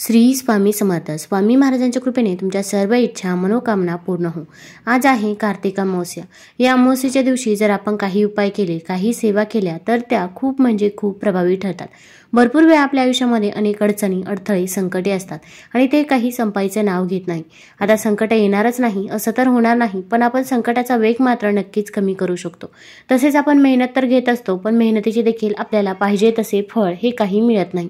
श्री स्वामी समर्थ. स्वामी महाराजांच्या कृपेने तुमच्या सर्व इच्छा मनोकामना पूर्ण हो. आज आहे कार्तिक अमावस्या. या अमावस्येच्या दिवशी जर आपण काही उपाय केले, काही सेवा केल्या तर त्या खूप खूप प्रभावी ठरतात. भरपूर वेळा आपल्या आयुष्यामध्ये अनेक अडचणी, अडथळे, संकटे असतात आणि ते काही संपायचं नाव घेत नाही. आता संकट येणारच नाही असं तर होणार नाही, पण आपण संकटाचा वेग मात्र नक्कीच कमी करू शकतो. तसेच आपण मेहनत तर घेत असतो, पण मेहनतीचे देखील आपल्याला पाहिजे तसे फळ हे काही मिळत नाही.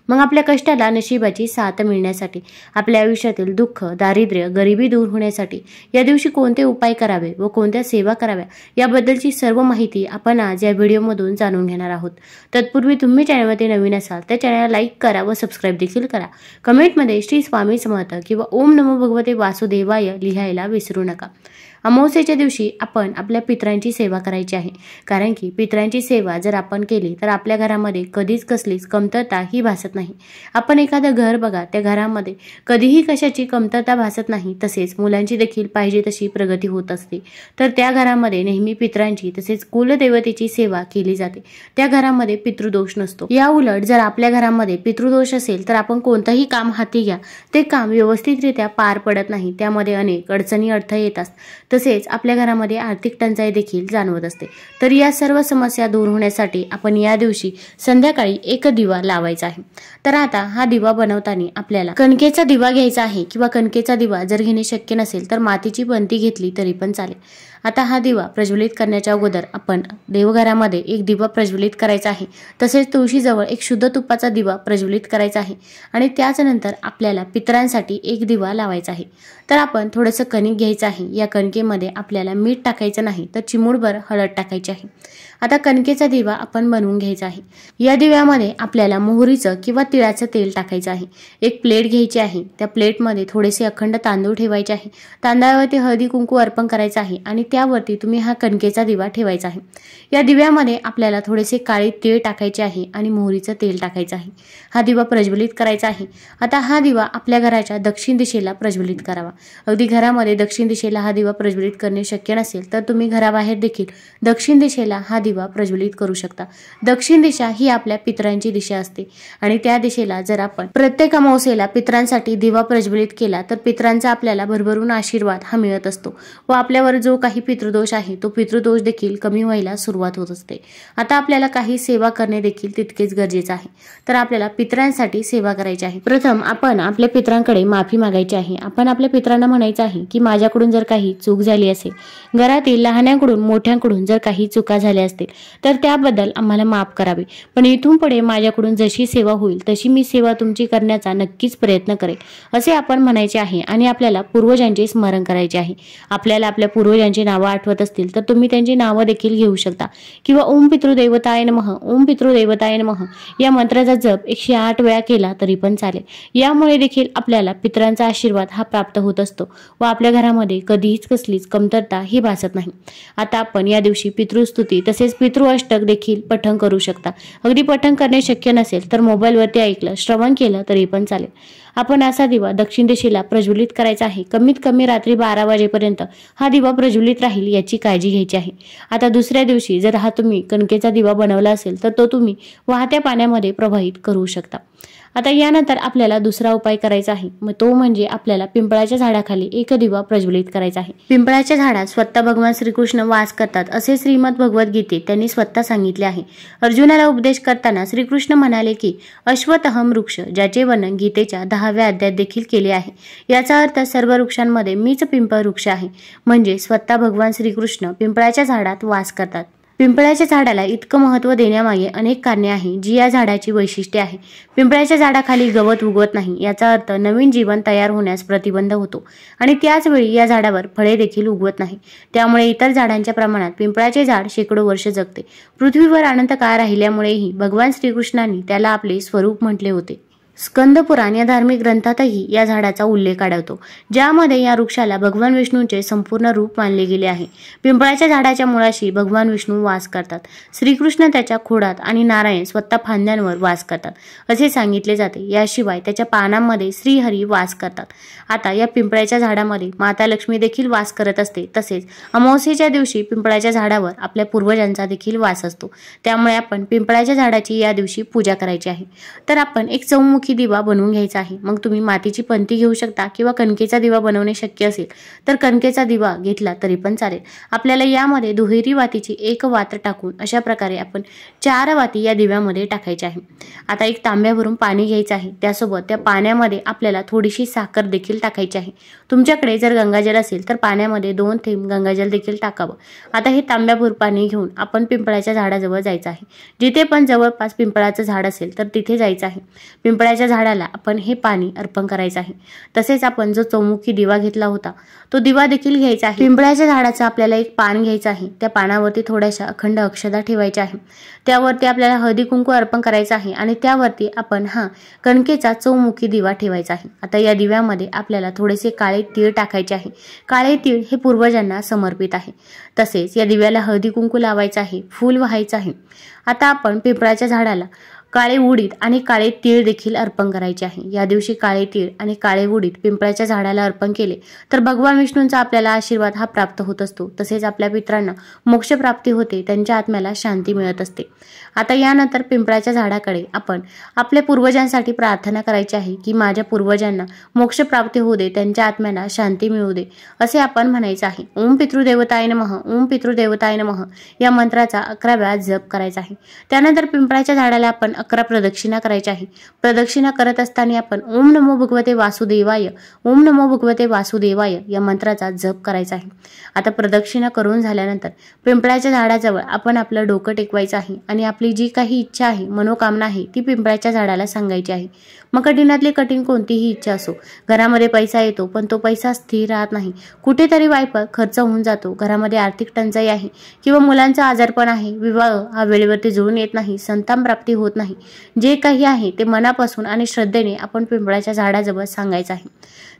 मग आपल्या कष्टाला नशिबाची साथ मिळण्यासाठी, आपल्या आयुष्यातील दुःख, दारिद्र्य, गरिबी दूर होण्यासाठी या दिवशी कोणते उपाय करावे व कोणत्या सेवा कराव्या याबद्दलची सर्व माहिती आपण आज या व्हिडिओमधून जाणून घेणार आहोत. तत्पूर्वी तुम्ही चॅनलमध्ये नवीन असाल तर चॅनलला लाईक करा व सबस्क्राईब देखील करा. कमेंटमध्ये श्री स्वामी समर्थ किंवा ओम नमो भगवते वासुदेवाय लिहायला विसरू नका. अमावस्येच्या दिवशी आपण आपल्या पितरांची सेवा करायची आहे, कारण की पितरांची सेवा जर आपण केली तर आपल्या घरामध्ये कधीच कसलीच कमतरता ही भासत नाही. आपण एखादं घर बघा, त्या घरामध्ये कधीही कशाची कमतरता भासत नाही. तसेच मुलांची देखील पाहिजे तशी प्रगती होत असते. तर त्या घरामध्ये नेहमी पितरांची तसेच कुलदेवतेची सेवा केली जाते. त्या घरामध्ये पितृदोष नसतो. या उलट जर आपल्या घरामध्ये पितृदोष असेल तर आपण कोणतंही काम हाती घ्या, ते काम व्यवस्थितरित्या पार पडत नाही. त्यामध्ये अनेक अडचणी, अडथळे येतात. तसेच आपल्या घरामध्ये आर्थिक टंचाई देखील जाणवत असते. तर या सर्व समस्या दूर होण्यासाठी आपण या दिवशी संध्याकाळी एक दिवा लावायचा आहे. तर आता हा दिवा बनवताना आपल्याला कणकेचा दिवा घ्यायचा आहे, किंवा कणकेचा दिवा जर घेणे शक्य नसेल तर मातीची बंती घेतली तरी पण चालेल. आता हा दिवा प्रज्वलित करण्याच्या अगोदर आपण देवघरामध्ये एक दिवा प्रज्वलित करायचा आहे. तसेच तुळशीजवळ एक शुद्ध तुपाचा दिवा प्रज्वलित करायचा आहे आणि त्याच नंतर आपल्याला पितरांसाठी एक दिवा लावायचा आहे. तर आपण थोडंसं कणिक घ्यायचं आहे. या कणकेमध्ये आपल्याला मीठ टाकायचं नाही, तर चिमूटभर हळद टाकायची आहे. आता कणकेचा दिवा आपण बनवून घ्यायचा आहे. या दिव्यामध्ये आपल्याला मोहरीचं किंवा तिळाचं तेल टाकायचं आहे. एक प्लेट घ्यायची आहे. त्या प्लेटमध्ये थोडेसे अखंड तांदूळ ठेवायचे आहे. तांदळावरती हळदी कुंकू अर्पण करायचं आहे आणि त्यावरती तुम्ही हा कणकेचा दिवा ठेवायचा आहे. या दिव्यामध्ये आपल्याला थोडेसे काळे तीळ टाकायचे आहे आणि मोहरीचं तेल टाकायचं आहे. हा दिवा प्रज्वलित करायचा आहे. आता हा दिवा आपल्या घराच्या दक्षिण दिशेला प्रज्वलित करावा. अगदी घरामध्ये दक्षिण दिशेला हा दिवा प्रज्वलित करणे शक्य नसेल तर तुम्ही घराबाहेर देखील दक्षिण दिशेला हा दिवा प्रज्वलित करू शकता. दक्षिण दिशा ही आपल्या पितरांची दिशा असते आणि त्या दिशेला जर आपण प्रत्येक अमावस्येला पितरांसाठी दिवा प्रज्वलित केला तर पितरांचा आपल्याला भरभरून आशीर्वाद हा मिळत असतो व आपल्यावर जो काही पितृदोष आहे तो पितृदोष देखील कमी व्हायला सुरुवात होत असते. आता आपल्याला काही सेवा करणे देखील तितकेच गरजेचे आहे. तर आपल्याला पितरांसाठी सेवा करायची आहे. प्रथम आपण आपल्या पितरांकडे माफी मागायची आहे. आपण आपल्या पितरांना म्हणायचं आहे की माझ्याकडून जर काही चूक झाली असेल, घरातील लहानांकडून मोठ्यांकडून जर काही चुका झाल्या असतील तर त्याबद्दल आम्हाला माफ करावे. पण इथून पुढे माझ्याकडून जशी सेवा होईल तशी मी सेवा तुमची करण्याचा नक्कीच प्रयत्न करेल असे आपण म्हणायचे आहे. आणि आपल्याला पूर्वजांचे स्मरण करायचे आहे. आपल्याला आपल्या पूर्वजांची नावं आठवत असतील तर तुम्ही त्यांची नावं देखील घेऊ शकता, किंवा ओम पितृदेवताय नमः, ओम पितृदेवताय नमः या मंत्राचा जप 108 वेळा केला तरी पण चालेल. यामुळे देखील आपल्याला पितरांचा आशीर्वाद हा प्राप्त होत असतो व आपल्या घरामध्ये कधीच कसलीच कमतरता ही भासत नाही. आता आपण या दिवशी पितृस्तुती तसेच पितृअष्टक देखील पठण करू शकता. अगदी पठण करणे शक्य नसेल तर मोबाईलवरती ऐकलं, श्रवण केलं तरी पण चालेल. आपण असा दिवा दक्षिण दिशेला प्रज्वलित करायचा आहे. कमीत कमी रात्री 12 वाजेपर्यंत हा दिवा प्रज्वलित राहील याची काळजी घ्यायची आहे. आता दुसऱ्या दिवशी जर हा तुम्ही कणकेचा दिवा बनवला असेल तर तो तुम्ही वाहत्या पाण्यामध्ये प्रवाहित करू शकता. आता यानंतर आपल्याला दुसरा उपाय करायचा आहे, मग तो म्हणजे आपल्याला पिंपळाच्या झाडाखाली एक दिवा प्रज्वलित करायचा आहे. पिंपळाच्या झाडात स्वतः भगवान श्रीकृष्ण वास करतात असे श्रीमद भगवद्गीतेत त्यांनी स्वतः सांगितले आहे. अर्जुनाला उपदेश करताना श्रीकृष्ण म्हणाले की अश्वत्थम वृक्ष, ज्याचे वर्णन गीतेच्या 10व्या अध्यायात देखील केले आहे. याचा अर्थ सर्व वृक्षांमध्ये मीच पिंपळ वृक्ष आहे. म्हणजे स्वतः भगवान श्रीकृष्ण पिंपळाच्या झाडात वास करतात. पिंपळाच्या झाडाला इतकं महत्त्व देण्यामागे अनेक कारणे आहेत, जी या झाडाची वैशिष्ट्ये आहे. पिंपळाच्या झाडाखाली गवत उगवत नाही, याचा अर्थ नवीन जीवन तयार होण्यास प्रतिबंध होतो आणि त्याच वेळी या झाडावर फळे देखील उगवत नाही. त्यामुळे इतर झाडांच्या प्रमाणात पिंपळाचे झाड शेकडो वर्ष जगते. पृथ्वीवर अनंत काळ राहिल्यामुळेही भगवान श्रीकृष्णांनी त्याला आपले स्वरूप म्हटले होते. स्कंद पुराण या धार्मिक ग्रंथातही या झाडाचा उल्लेख आढळतो, ज्यामध्ये या वृक्षाला भगवान विष्णूंचे संपूर्ण रूप मानले गेले आहे. पिंपळाच्या झाडाच्या मुळाशी भगवान विष्णू वास करतात. श्रीकृष्ण त्याच्या खोडात आणि नारायण स्वतः फांद्यांवर वास करतात असे सांगितले जाते. याशिवाय त्याच्या पानांमध्ये श्रीहरी वास करतात. आता या पिंपळाच्या झाडामध्ये माता लक्ष्मी देखील वास करत असते. तसेच अमावस्येच्या दिवशी पिंपळाच्या झाडावर आपल्या पूर्वजांचा देखील वास असतो. त्यामुळे आपण पिंपळाच्या झाडाची या दिवशी पूजा करायची आहे. तर आपण एक चौमुखी चौमुखी दिवा बनवून घ्यायचा आहे। मग तुम्ही मातीची पंती घेऊ शकता किंवा कणकेचा दिवा बनवणे शक्य असेल तर कणकेचा दिवा घेतला तरी पण चालेल। आपल्याला यामध्ये दुहेरी वातीची एक वात टाकून अशा प्रकारे आपण 4 वाती या दिव्यामध्ये टाकायच्या आहे। आता एक तांब्यावरून पाणी घ्यायचं आहे, त्यासोबत त्या पाण्यामध्ये आपल्याला थोडीशी साखर देखील टाकायची आहे। तुमच्याकडे जर गंगाजल असेल तर पाण्यामध्ये 2 थेंब गंगाजल देखील टाकावं। आता हे तांब्याभर पाणी घेऊन आपण पिंपळाच्या झाडाजवळ जायचं आहे। जिथे पण जवळपास पिंपळाचं झाड असेल तर तिथे जायचं आहे। पिंपळाच्या झाडाला आपण हे पाणी अर्पण करायचं आहे। तसेच आपण जो चौमुखी दिवा घेतला होता तो दिवा देखील घ्यायचा आहे। पिंपळाच्या झाडाचं आपल्याला एक पान घ्यायचं आहे, त्या पानावरती थोड्याशा अखंड अक्षता ठेवायच्या आहे। त्यावरती आपल्याला हळदी कुंकू अर्पण करायचं आहे आणि त्यावरती आपण कणकेचा चौमुखी दिवा ठेवायचा आहे। आता या दिव्यामध्ये आपल्याला थोडेसे काळे तीळ टाकायचे आहे। काळे तीळ हे पूर्वजांना समर्पित आहे। तसेच या दिव्याला हळदी कुंकू लावायचं आहे, फूल वाहायचं आहे। आता आपण पिंपळाच्या झाडाला काळे उडीद आणि काळे तीळ देखील अर्पण करायचे आहे। या दिवशी काळे तीळ आणि काळे उडीद पिंपळाच्या झाडाला अर्पण केले तर भगवान विष्णूंचा आपल्याला आशीर्वाद हा प्राप्त होत असतो। तसेच आपल्या पितरांना मोक्ष प्राप्ती होते, त्यांच्या आत्म्याला शांती मिळत असते। आता यानंतर पिंपळाच्या झाडाकडे आपण आपल्या पूर्वजांसाठी प्रार्थना करायची आहे की माझ्या पूर्वजांना मोक्ष प्राप्ती होऊ दे, त्यांच्या आत्म्याला शांती मिळू दे, असे आपण म्हणायचं आहे। ओम पितृदेवताय नमः, ओम पितृदेवताय नमः या मंत्राचा 11 वेळा जप करायचा आहे। त्यानंतर पिंपळाच्या झाडाला आपण 11 प्रदक्षिणा करायच्या आहे। प्रदक्षिणा करत असताना आपण ओम नमो भगवते वासुदेवाय, ओम नमो भगवते वासुदेवाय या मंत्राचा जप करायचा आहे। आता प्रदक्षिणा करून झाल्यानंतर पिंपळाच्या झाडाजवळ आपण आपलं डोकं टेकवायचं आहे आणि आपली जी काही इच्छा आहे, मनोकामना आहे ती पिंपळाच्या झाडाला सांगायची आहे। मग कठीणातली कठीण कोणतीही इच्छा असो, घरामध्ये पैसा येतो पण तो पैसा स्थिर राहत नाही, कुठेतरी वायफळ खर्च होऊन जातो, घरामध्ये आर्थिक टंचाई आहे किंवा मुलांचा आजारपण आहे, विवाह हा वेळेवरती जुळून येत नाही, संतान प्राप्ती होत नाही, जे काही आहे ते मनापासून आणि श्रद्धेने आपण पिंपळाच्या झाडाजवळ सांगायचं आहे।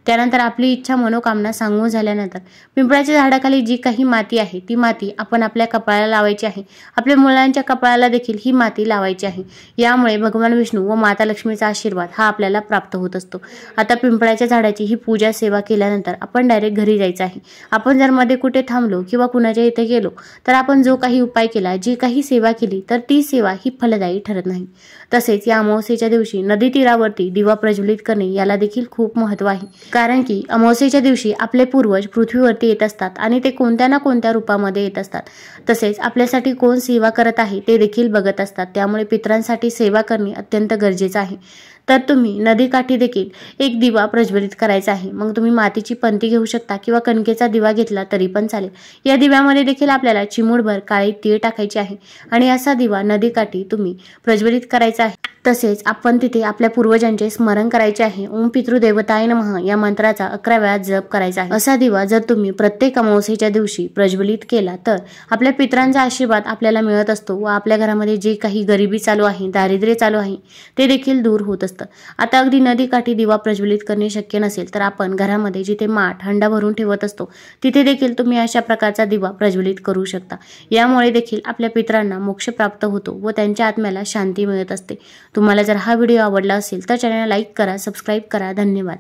त्यानंतर आपली इच्छा मनोकामना सांगून झाल्यानंतर पिंपळाच्या झाडाखाली जी काही माती आहे ती माती आपण आपल्या कपाळाला लावायची आहे। आपल्या मुलांच्या कपाळाला देखील ही माती लावायची आहे। यामुळे भगवान विष्णू व माता लक्ष्मीचा आशीर्वाद हा आपल्याला प्राप्त होत असतो। आता पिंपळाच्या झाडाची ही पूजा सेवा केल्यानंतर आपण डायरेक्ट घरी जायचं आहे। आपण जर मध्ये कुठे थांबलो किंवा कुणाच्या इथे गेलो तर आपण जो काही उपाय केला, जी काही सेवा केली तर ती सेवा ही फलदायी ठरत नाही। तसेच या अमावस्येच्या दिवशी नदी तीरावरती दिवा प्रज्वलित करणे याला देखील खूप महत्त्व आहे, कारण की अमावस्येच्या दिवशी आपले पूर्वज पृथ्वीवरती येत असतात आणि ते कोणत्या ना कोणत्या रूपामध्ये येत असतात। तसेच आपल्यासाठी कोण सेवा करत आहे ते देखील बघत असतात, त्यामुळे पितरांसाठी सेवा करणे अत्यंत गरजेचं आहे। तर तुम्ही नदीकाठी देखील एक दिवा प्रज्वलित करायचा आहे। मग तुम्ही मातीची पंती घेऊ शकता किंवा कणकेचा दिवा घेतला तरी पण चालेल। या दिव्यामध्ये देखील आपल्याला चिमूटभर काळे तीळ टाकायचे आहे आणि असा दिवा नदीकाठी तुम्ही प्रज्वलित करायचा आहे। तसेच आपण तिथे आपल्या पूर्वजांचे स्मरण करायचे आहे। ओम पितृदेवताय नमः या मंत्राचा 11 वेळा जप करायचा आहे। असा दिवा जर तुम्ही प्रत्येक अमावस्येच्या दिवशी प्रज्वलित केला तर आपल्या पितरांचा आशीर्वाद आपल्याला मिळत असतो व आपल्या घरामध्ये जे काही गरिबी चालू आहे, दारिद्र्य चालू आहे ते देखील दूर होत असतं। आता अगदी नदीकाठी दिवा प्रज्वलित करणे शक्य नसेल तर आपण घरामध्ये जिथे माठ हंडा भरून ठेवत असतो तिथे देखील तुम्ही अशा प्रकारचा दिवा प्रज्वलित करू शकता। यामुळे देखील आपल्या पितरांना मोक्ष प्राप्त होतो व त्यांच्या आत्म्याला शांती मिळत असते। तुम्हाला जर हा व्हिडिओ आवडला असेल तर चॅनलला लाईक करा, सबस्क्राईब करा। धन्यवाद।